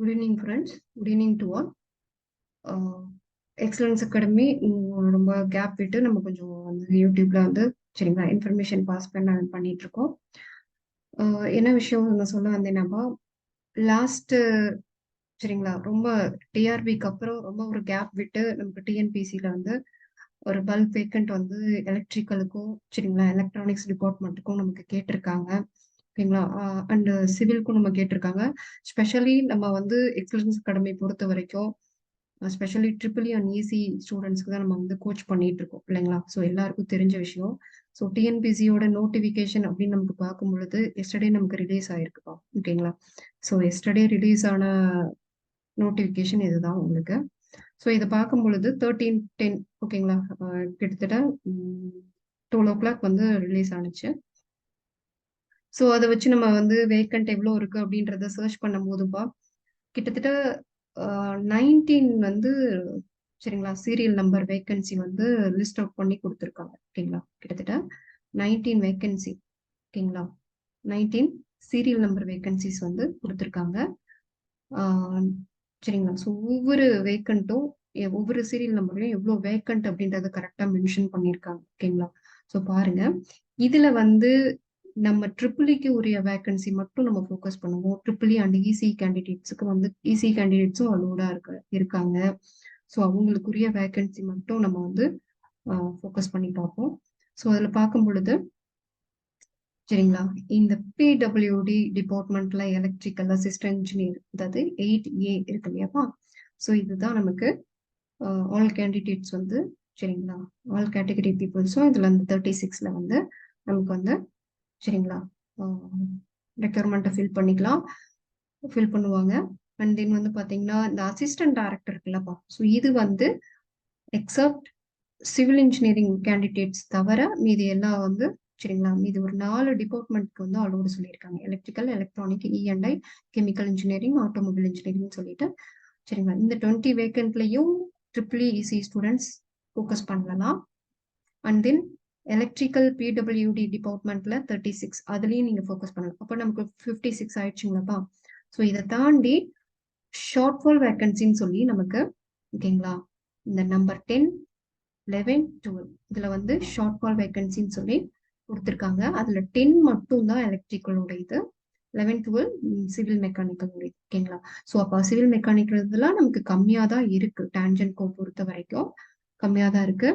Good evening, friends. Good evening to all. Excellence academy ரொம்ப gap விட்டு நம்ம கொஞ்சம் யூடியூப்ல வந்து சரிங்களா இன்ஃபர்மேஷன் பாஸ் பண்ணிட்டு இருக்கோம். என்ன விஷயம் நான் சொல்ல வந்தேன்னாப்பா, லாஸ்ட் சரிங்களா ரொம்ப டிஆர்பிக்கு அப்புறம் ரொம்ப ஒரு கேப் விட்டு நமக்கு டிஎன்பிசியில வந்து ஒரு பல்க் வேக்கண்ட் வந்து எலக்ட்ரிக்கலுக்கும் சரிங்களா எலக்ட்ரானிக்ஸ் டிபார்ட்மெண்ட்டுக்கும் நமக்கு கேட்டிருக்காங்க. ஓகேங்களா, அண்ட் சிவிலுக்கும் நம்ம கேட்டிருக்காங்க. ஸ்பெஷலி நம்ம வந்து எக்ஸலன்ஸ் அகாடமி பொறுத்த வரைக்கும் ஸ்பெஷலி EEE அண்ட் ECE ஸ்டூடெண்ட்ஸ்க்கு தான் நம்ம வந்து கோச் பண்ணிட்டு இருக்கோம் இல்லைங்களா. ஸோ எல்லாருக்கும் தெரிஞ்ச விஷயம். ஸோ டிஎன்பிசியோட நோட்டிஃபிகேஷன் அப்படின்னு நமக்கு பார்க்கும் பொழுது எஸ்டர்டே நமக்கு ரிலீஸ் ஆயிருக்குப்பா. ஓகேங்களா, ஸோ எஸ்டர்டே ரிலீஸ் ஆன நோட்டிஃபிகேஷன் இதுதான் உங்களுக்கு. ஸோ இதை பார்க்கும் பொழுது 13/10 ஓகேங்களா, கிட்டத்தட்ட 12 o'clock வந்து ரிலீஸ் ஆனிச்சு. ஸோ அதை வச்சு நம்ம வந்து வேக்கண்ட் எவ்வளோ இருக்கு அப்படின்றத சர்ச் பண்ணும் போதுப்பா கிட்டத்தட்ட 19 வந்து சரிங்களா சீரியல் நம்பர் வேக்கன்சி வந்து லிஸ்ட் அவுட் பண்ணி கொடுத்துருக்காங்க. ஓகேங்களா, கிட்டத்தட்ட 19 வேக்கன்சி. ஓகேங்களா, 19 சீரியல் நம்பர் வேக்கன்சிஸ் வந்து கொடுத்துருக்காங்க. சரிங்களா, ஸோ ஒவ்வொரு வேக்கண்ட்டும் ஒவ்வொரு சீரியல் நம்பர்லையும் எவ்வளோ வேக்கண்ட் அப்படின்றத கரெக்டாக மென்ஷன் பண்ணியிருக்காங்க. ஓகேங்களா, ஸோ பாருங்க, இதுல வந்து நம்ம ட்ரிபிளிக்கு உரிய வேக்கன்சி மட்டும் நம்ம ஃபோக்கஸ் பண்ணுவோம். ட்ரிபிளி அண்ட் இசி கேண்டிடேட்ஸுக்கு வந்து இசி கேண்டிடேட்ஸும் அலோடா இருக்காங்க. ஸோ அவங்களுக்குரிய வேக்கன்சி மட்டும் நம்ம வந்து ஃபோக்கஸ் பண்ணி பார்ப்போம். ஸோ அதில் பார்க்கும் பொழுது சரிங்களா, இந்த PWD டிபார்ட்மெண்ட்ல எலக்ட்ரிக்கல் அசிஸ்டன்ட் இன்ஜினியர், அதாவது 8A இருக்கு இல்லையாப்பா. ஸோ இதுதான் நமக்கு ஆல் கேண்டிடேட்ஸ் வந்து சரிங்களா, ஆல் கேட்டகரி பீப்புள்ஸும் இதுல அந்த 36ல வந்து நமக்கு வந்து சரிங்களா ரெக்யர்மெண்ட்டை ஃபில் பண்ணுவாங்க. அண்ட் தென் வந்து பார்த்தீங்கன்னா இந்த அசிஸ்டன்ட் டைரக்டர் இருக்குல்லப்பா, ஸோ இது வந்து எக்ஸப்ட் சிவில் இன்ஜினியரிங் கேண்டிடேட்ஸ் தவிர மீதி எல்லாம் வந்து சரிங்களா மீதி ஒரு 4 டிபார்ட்மெண்ட்க்கு வந்து அலோடு சொல்லியிருக்காங்க. Electrical, electronic, E&I, chemical engineering, automobile engineering சொல்லிட்டு சரிங்களா இந்த 20 வேக்கண்ட்லையும் EEE/ECE ஸ்டூடெண்ட்ஸ் ஃபோக்கஸ் பண்ணலாம். அண்ட் தென் எலக்ட்ரிக்கல் PWD டிபார்ட்மெண்ட்ல 36 அதுலயும் நீங்க ஃபோக்கஸ் பண்ணலாம். அப்போ நமக்கு 56 ஆயிடுச்சுங்களாப்பா. ஸோ இதை தாண்டி ஷார்ட் ஃபால் வேக்கன்சின்னு சொல்லி நமக்கு ஓகேங்களா இந்த நம்பர் 10, 11, 12 இதுல வந்து ஷார்ட் ஃபால் வேக்கன்சின்னு சொல்லி கொடுத்துருக்காங்க. அதுல 10 மட்டும் தான் எலக்ட்ரிக்கலோட இது, 11, 12 சிவில் மெக்கானிக்கலோட இது. ஓகேங்களா, ஸோ அப்போ சிவில் மெக்கானிக்கல் இதெல்லாம் நமக்கு கம்மியா தான் இருக்கு. டான்ஜென்ட்கோ பொறுத்த வரைக்கும் கம்மியா தான் இருக்கு.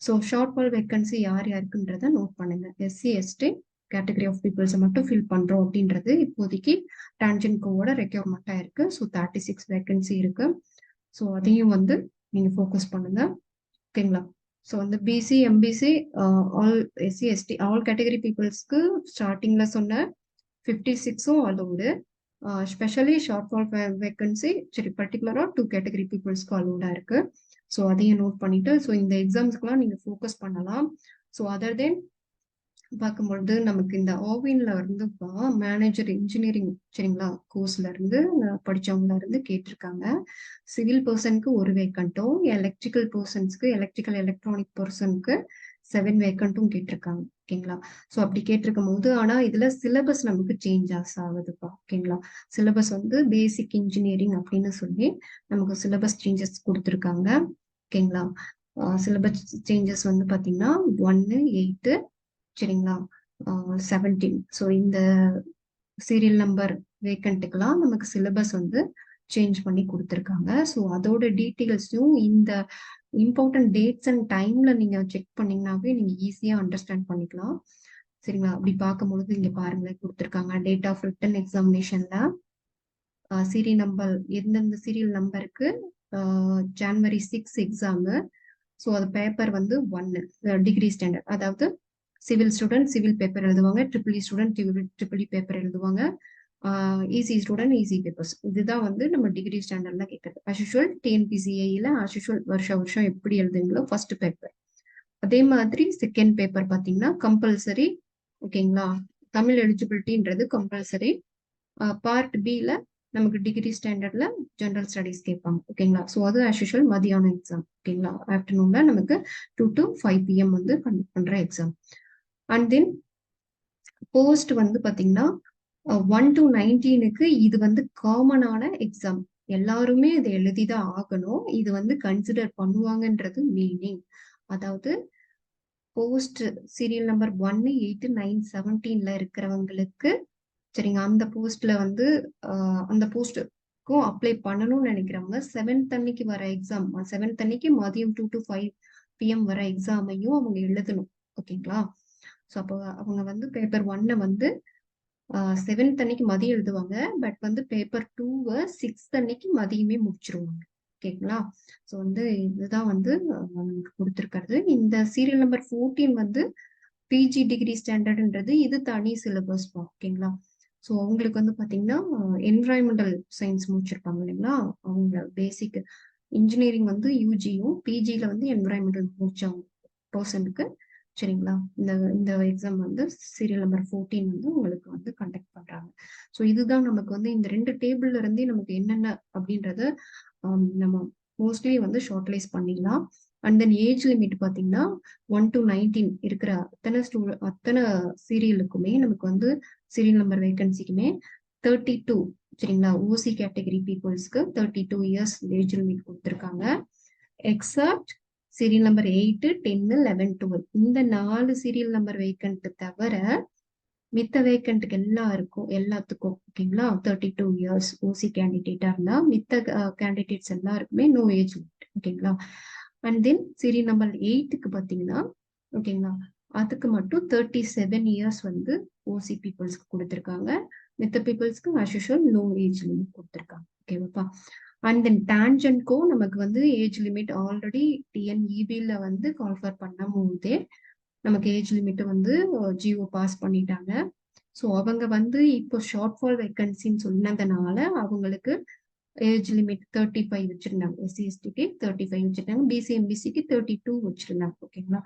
ஸோ ஷார்ட் ஃபால் வேக்கன்சி யார் யாருக்குன்றத நோட் பண்ணுங்க. SC ST கேட்டகரி ஆஃப் பீப்புள்ஸை மட்டும் ஃபில் பண்றோம் அப்படின்றது இப்போதைக்கு டான்ஜென்ட்கோவோட ரெக்யர்மெண்ட்டாக இருக்கு. ஸோ 36 வேக்கன்சி இருக்கு. ஸோ அதையும் வந்து நீங்க ஃபோக்கஸ் பண்ணுங்க. ஓகேங்களா, ஸோ வந்து BC, MBC, all SC ST all category பீப்புள்ஸ்க்கு ஸ்டார்டிங்ல சொன்ன 56ம் அலோடு. ஸ்பெஷலி ஷார்ட் ஃபால் வேக்கன்சி சரி பர்டிகுலரா 2 கேட்டகரி பீப்புள்ஸ்க்கு அலோடா இருக்கு. ஸோ அதையும் நோட் பண்ணிட்டு ஸோ இந்த எக்ஸாம்ஸ்க்குலாம் நீங்க ஃபோக்கஸ் பண்ணலாம். ஸோ அதர் தென் பார்க்கும்பொழுது நமக்கு இந்த ஆவின்ல இருந்து மேனேஜர் இன்ஜினியரிங் சரிங்களா கோர்ஸ்ல இருந்து படிச்சவங்கள இருந்து கேட்டிருக்காங்க. சிவில் பர்சனுக்கு ஒரு வேக்கண்ட்டும், எலக்ட்ரிக்கல் பர்சன்ஸ்க்கு எலக்ட்ரிக்கல் எலக்ட்ரானிக் பர்சனுக்கு 7 வேக்கண்ட்டும் கேட்டிருக்காங்க. ஓகேங்களா, ஸோ அப்படி கேட்டிருக்கும் போது ஆனா இதுல சிலபஸ் நமக்கு சேஞ்சஸ் ஆகுதுப்பா. ஓகேங்களா, சிலபஸ் வந்து பேசிக் இன்ஜினியரிங் அப்படின்னு சொல்லி நமக்கு சிலபஸ் சேஞ்சஸ் கொடுத்துருக்காங்க. ஓகேங்களா, சிலபஸ் சேஞ்சஸ் வந்து பாத்தீங்கன்னா 1, 8 சரிங்களா 17. ஸோ இந்த சீரியல் நம்பர் வேக்கண்ட்டுக்கெல்லாம் நமக்கு சிலபஸ் வந்து சேஞ்ச் பண்ணி கொடுத்துருக்காங்க. ஸோ அதோட டீட்டெயில்ஸையும் இந்த இம்பார்ட்டன்ட் டேட்ஸ் அண்ட் டைம்ல நீங்க செக் பண்ணீங்கன்னாவே நீங்க ஈஸியா அண்டர்ஸ்டாண்ட் பண்ணிக்கலாம். சரிங்களா, அப்படி பார்க்கும்பொழுது இங்க பாருங்களேன் கொடுத்துருக்காங்க. டேட் ஆஃப் ரிட்டன் எக்ஸாமினேஷன்ல சீரியல் நம்பர் எந்தெந்த சீரியல் நம்பருக்கு January 6 எக்ஸாமு. ஸோ அது பேப்பர் வந்து 1 டிகிரி ஸ்டாண்டர்ட், அதாவது சிவில் ஸ்டூடெண்ட் சிவில் பேப்பர் எழுதுவாங்க, EEE ஸ்டூடெண்ட் EEE பேப்பர் எழுதுவாங்க, ECE ஸ்டூடெண்ட் ECE பேப்பர்ஸ். இதுதான் வந்து நம்ம டிகிரி ஸ்டாண்டர்ட்ல கேட்கறது. அஸ்யூஷுவல் TNPSC-ல அஸ்யூஷுவல் வருஷம் எப்படி எழுதுங்களோ ஃபர்ஸ்ட் பேப்பர், அதே மாதிரி செகண்ட் பேப்பர் பார்த்தீங்கன்னா கம்பல்சரி. ஓகேங்களா, தமிழ் எலிஜிபிலிட்டின்றது கம்பல்சரி. பார்ட் பில நமக்கு டிகிரி ஸ்டாண்டர்ட்ல ஜெனரல் ஸ்டடீஸ் கேட்பாங்க. ஓகேங்களா, ஸோ அது அஸ்யூஷுவல் மதியானம் எக்ஸாம். ஓகேங்களா, ஆஃப்டர்நூன்ல நமக்கு 2 to 5 PM வந்து கண்டக்ட் பண்ற எக்ஸாம். அண்ட் தென் போஸ்ட் வந்து பாத்தீங்கன்னா 1 to 19க்கு இது வந்து காமனான எக்ஸாம். எல்லாருமே இதை எழுதிதான் ஆகணும். இது வந்து கன்சிடர் பண்ணுவாங்கன்றது மீனிங். அதாவது போஸ்ட் சீரியல் நம்பர் 1, 8, 9, 17ல இருக்கிறவங்களுக்கு சரிங்க, அந்த போஸ்ட்ல வந்து அந்த போஸ்ட்டுக்கும் அப்ளை பண்ணணும்னு நினைக்கிறவங்க 7th அன்னைக்கு வர எக்ஸாம், 7th அன்னைக்கு மதியம் 2 to 5 PM வர எக்ஸாமையும் அவங்க எழுதணும். ஓகேங்களா? ஸோ அப்போ அவங்க வந்து பேப்பர் 1 வந்து 7th அன்னைக்கு மதியம் எழுதுவாங்க. பட் வந்து பேப்பர் 2 6th அன்னைக்கு மதியமே முடிச்சிருவாங்க. ஓகேங்களா? ஸோ வந்து இதுதான் வந்து நமக்கு கொடுத்துருக்கிறது. இந்த சீரியல் நம்பர் 14 வந்து பிஜி டிகிரி ஸ்டாண்டர்ட்ன்றது இது தனி சிலபஸ். ஓகேங்களா? ஸோ அவங்களுக்கு வந்து பார்த்தீங்கன்னா என்விரான்மெண்டல் சயின்ஸ் முடிச்சிருப்பாங்க இல்லைங்களா? அவங்க பேசிக் இன்ஜினியரிங் வந்து யூஜியும், பிஜியில் வந்து என்விரான்மெண்டல் முடிச்சவங்க பர்சனுக்கு சரிங்களா, இந்த இந்த எக்ஸாம் வந்து சீரியல் நம்பர் 14 வந்து உங்களுக்கு வந்து கண்டக்ட் பண்றாங்க. ஸோ இதுதான் நமக்கு வந்து இந்த 2 டேபிள்ல இருந்தே நமக்கு என்னென்ன அப்படின்றத நம்ம மோஸ்ட்லி வந்து ஷார்ட்லைஸ் பண்ணிடலாம். அண்ட் தென் ஏஜ் லிமிட் பார்த்தீங்கன்னா 1 to 19 இருக்கிற அத்தனை சீரியலுக்குமே நமக்கு வந்து சீரியல் நம்பர் வேகன்சிக்குமே 32 சரிங்களா, ஓசி கேட்டகரி பீப்புள்ஸ்க்கு 32 இயர்ஸ் ஏஜ் லிமிட் கொடுத்துருக்காங்க. எக்ஸப்ட் சீரியல் நம்பர் 8, 10, 11, 12 இந்த 4 சீரியல் நம்பர் வேக்கண்ட் தவிர மித்த வேக்கண்ட்டுக்கு எல்லாத்துக்கும் ஓகேங்களா 32 இயர்ஸ் ஓசி கேண்டிடேட்டா இருந்தா மித்த கேண்டிடேட்ஸ் எல்லாருக்குமே நோ ஏஜ் லிமிட். ஓகேங்களா? அண்ட் தென் சீரியல் நம்பர் 8க்கு பார்த்தீங்கன்னா ஓகேங்களா, அதுக்கு மட்டும் 37 இயர்ஸ் வந்து ஓசி பீப்புள்ஸ்க்கு கொடுத்துருக்காங்க. மித்த பீப்புள்ஸ்க்கு as usual no age limit கொடுத்துருக்காங்க. ஓகேவாப்பா? அண்ட் தென் டான்ஜென்ட்கோ நமக்கு வந்து ஏஜ் லிமிட் ஆல்ரெடி டிஎன்இபியில் வந்து கால்ஃபர் பண்ணும் போதே நமக்கு ஏஜ் லிமிட் வந்து ஜிஓ பாஸ் பண்ணிட்டாங்க. ஸோ அவங்க வந்து இப்போ ஷார்ட் ஃபால் வேக்கன்சின்னு சொன்னதுனால அவங்களுக்கு ஏஜ் லிமிட் 35 வச்சிருந்தாங்க. எஸ்சிஎஸ்டிக்கு 35 வச்சிருந்தாங்க, பிசிஎம்பிசிக்கு 32 வச்சிருந்தாங்க. ஓகேங்களா?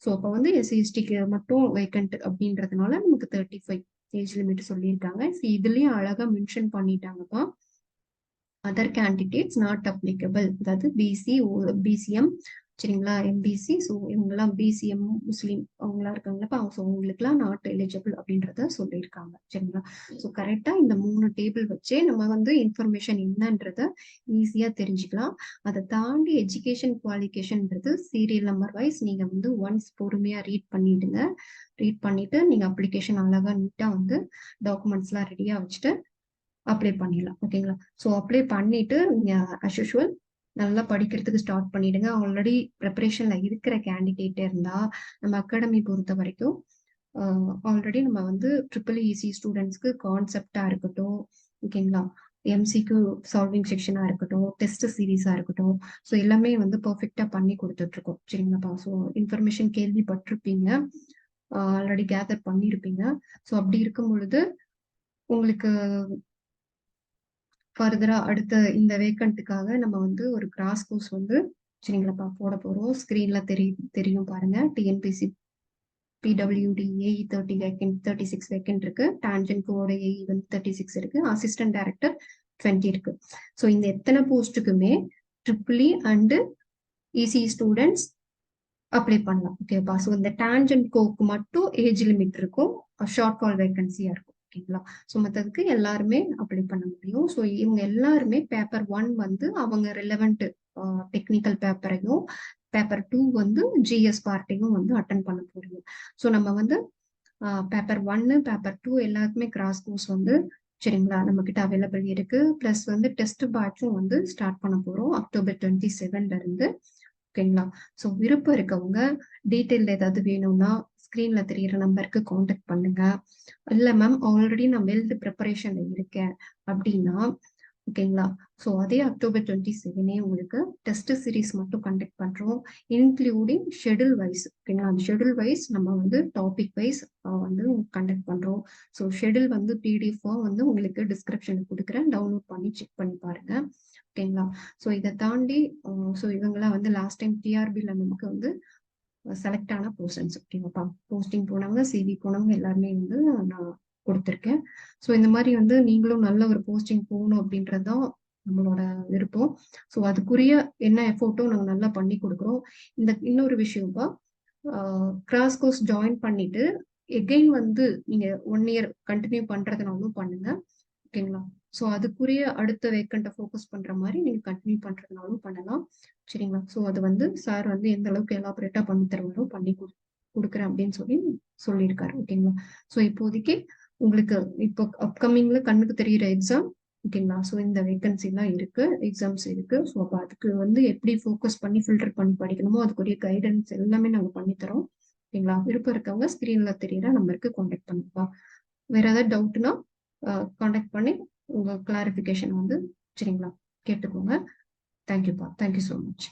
ஸோ அப்போ வந்து எஸ்சிஎஸ்டிக்கு மட்டும் வேக்கண்ட் அப்படின்றதுனால நமக்கு 35 ஏஜ் லிமிட் சொல்லியிருக்காங்க. ஸோ இதுலயும் அழகா மென்ஷன் பண்ணிட்டாங்கப்பா, அதர் கேண்டிடேட்ஸ் நாட் அப்ளிகபிள். அதாவது பிசி, பிசிஎம் சரிங்களா, எம்பிசி. ஸோ இவங்கெல்லாம் பிசிஎம் முஸ்லீம் அவங்களா இருக்காங்களப்பா. ஸோ அவங்களுக்குலாம் நாட் எலிஜிபிள் அப்படின்றத சொல்லியிருக்காங்க. சரிங்களா? ஸோ கரெக்டாக இந்த 3 டேபிள் வச்சே நம்ம வந்து இன்ஃபர்மேஷன் என்னன்றத ஈஸியாக தெரிஞ்சுக்கலாம். அதை தாண்டி எஜுகேஷன் குவாலிஃபிகேஷன்ன்றது சீரியல் நம்பர் வைஸ் நீங்கள் வந்து ஒன்ஸ் பொறுமையாக ரீட் பண்ணிடுங்க. ரீட் பண்ணிட்டு நீங்கள் அப்ளிகேஷன் அழகாக நீட்டாக வந்து டாக்குமெண்ட்ஸ்லாம் ரெடியாக வச்சுட்டு அப்ளை பண்ணிடலாம். ஓகேங்களா? ஸோ அப்ளை பண்ணிட்டு நீங்க அஸ் யூஷுவல் நல்லா படிக்கிறதுக்கு ஸ்டார்ட் பண்ணிடுங்க. ஆல்ரெடி ப்ரிப்பரேஷன்ல இருக்கிற கேண்டிடேட் இருந்தா நம்ம அகாடமி பொறுத்த வரைக்கும் ஆல்ரெடி நம்ம வந்து EEE ஸ்டூடெண்ட்ஸ்க்கு கான்செப்டா இருக்கட்டும், ஓகேங்களா, எம்சிக்கு சால்விங் செக்ஷனா இருக்கட்டும், டெஸ்ட் சீரீஸா இருக்கட்டும், ஸோ எல்லாமே வந்து பர்ஃபெக்டா பண்ணி கொடுத்துட்டு இருக்கோம். சரிங்களாப்பா? ஸோ இன்ஃபர்மேஷன் கேள்விப்பட்டிருப்பீங்க, ஆல்ரெடி கேதர் பண்ணியிருப்பீங்க. ஸோ அப்படி இருக்கும் பொழுது உங்களுக்கு ஃபர்தரா அடுத்த இந்த வேக்கண்ட்டுக்காக நம்ம வந்து ஒரு கிராஸ் கோர்ஸ் வந்து சரிங்களாப்பா போட போறோம். ஸ்கிரீன்ல தெரியும் பாருங்க. டிஎன்பிஎஸ்சி PWD-AE 30 வேக்கண்ட், 36 வேக்கண்ட் இருக்கு. டான்ஜென்ட்கோட ஏஇ வந்து 36 இருக்கு. அசிஸ்டன்ட் டைரக்டர் 20 இருக்கு. ஸோ இந்த எத்தனை போஸ்ட்டுக்குமே EEE and ECE students apply பண்ணலாம். ஓகேப்பா? ஸோ இந்த டான்ஜென்ட்கோக்கு மட்டும் ஏஜ் லிமிட் இருக்கும், ஷார்ட் ஃபால் வேகன்சியா இருக்கும். ஓகேங்களா? ஸோ மற்றதுக்கு எல்லாருமே அப்ளை பண்ண முடியும். ஸோ இவங்க எல்லாருமே பேப்பர் 1 வந்து அவங்க ரிலவெண்ட் டெக்னிக்கல் பேப்பரையும், பேப்பர் 2 வந்து ஜிஎஸ் பார்ட்டையும் வந்து அட்டன் பண்ண போறோம். ஸோ நம்ம வந்து பேப்பர் 1, பேப்பர் 2 எல்லாருக்குமே கிராஸ் கோர்ஸ் வந்து சரிங்களா நம்ம கிட்ட அவைலபிள் இருக்கு. பிளஸ் வந்து டெஸ்ட் பேட்சும் வந்து ஸ்டார்ட் பண்ண போறோம் அக்டோபர் 27ல இருந்து. ஓகேங்களா? ஸோ விருப்பம் இருக்கவங்க டீட்டெயில் ஏதாவது வேணும்னா ஸ்க்ரீன்ல தெரியிற நம்பருக்கு காண்டாக்ட் பண்ணுங்க. இல்லை மேம் ஆல்ரெடி நான் வெல்த் ப்ரிப்பரேஷன்ல இருக்கேன் அப்படின்னா ஓகேங்களா, ஸோ அதே அக்டோபர் 27 உங்களுக்கு டெஸ்ட் சீரீஸ் மட்டும் கண்டக்ட் பண்றோம், இன்க்ளூடிங் ஷெடியூல் வைஸ். ஓகேங்களா? அந்த ஷெடியூல் வைஸ் நம்ம வந்து டாபிக் வைஸ் வந்து கண்டக்ட் பண்றோம். ஸோ ஷெடியூல் வந்து பிடிஎஃப் வந்து உங்களுக்கு டிஸ்கிரிப்ஷனில் கொடுக்குறேன், டவுன்லோட் பண்ணி செக் பண்ணி பாருங்க. ஓகேங்களா? ஸோ இதை தாண்டி ஸோ இவங்கெல்லாம் வந்து லாஸ்ட் டைம் டிஆர்பியில் நமக்கு வந்து செலக்ட் ஆன பர்சன்ஸ். ஓகேவாப்பா? போஸ்டிங் போனவங்க, சிவி போனவங்க எல்லாருமே வந்து நான் கொடுத்துருக்கேன். ஸோ இந்த மாதிரி வந்து நீங்களும் நல்ல ஒரு போஸ்டிங் போகணும் அப்படின்றதுதான் நம்மளோட விருப்பம். ஸோ அதுக்குரிய என்ன எஃபோர்ட்டும் நாங்கள் நல்லா பண்ணி கொடுக்குறோம். இந்த இன்னொரு விஷயம்ப்பா, கிராஸ் கோர்ஸ் ஜாயின் பண்ணிட்டு எகைன் வந்து நீங்க 1 இயர் கண்டினியூ பண்றதுனாலும் பண்ணுங்க. ஓகேங்களா? ஸோ அதுக்குரிய அடுத்த வேக்கண்ட்ட ஃபோக்கஸ் பண்ற மாரி நீங்க கண்டினியூ பண்றதுனாலும் பண்ணலாம். சரிங்களா? ஸோ அது வந்து சார் வந்து எந்த அளவுக்கு எலாபரேட்டா பண்ணி தருவாரோ பண்ணி குடுக்குறேன் அப்படின்னு சொல்லியிருக்காரு. ஓகேங்களா? ஸோ இப்போதைக்கு உங்களுக்கு இப்போ அப்கமிங்ல கண்ணுக்கு தெரியிற எக்ஸாம் ஓகேங்களா? ஸோ இந்த வேக்கன்சிலாம் இருக்கு, எக்ஸாம்ஸ் இருக்கு. ஸோ அப்ப அதுக்கு வந்து எப்படி ஃபோக்கஸ் பண்ணி ஃபில்டர் பண்ணி படிக்கணுமோ அதுக்குரிய கைடன்ஸ் எல்லாமே நாங்க பண்ணி தரோம். ஓகேங்களா? விருப்பம் இருக்கவங்க ஸ்கிரீன்ல தெரியிற நம்பருக்கு கான்டாக்ட் பண்ணுங்கப்பா. வேற ஏதாவது டவுட்னா கான்டாக்ட் பண்ணி உங்க கிளாரிஃபிகேஷன் வந்து சரிங்களா கேட்டுக்கோங்க. தேங்க்யூப்பா. Thank you so much.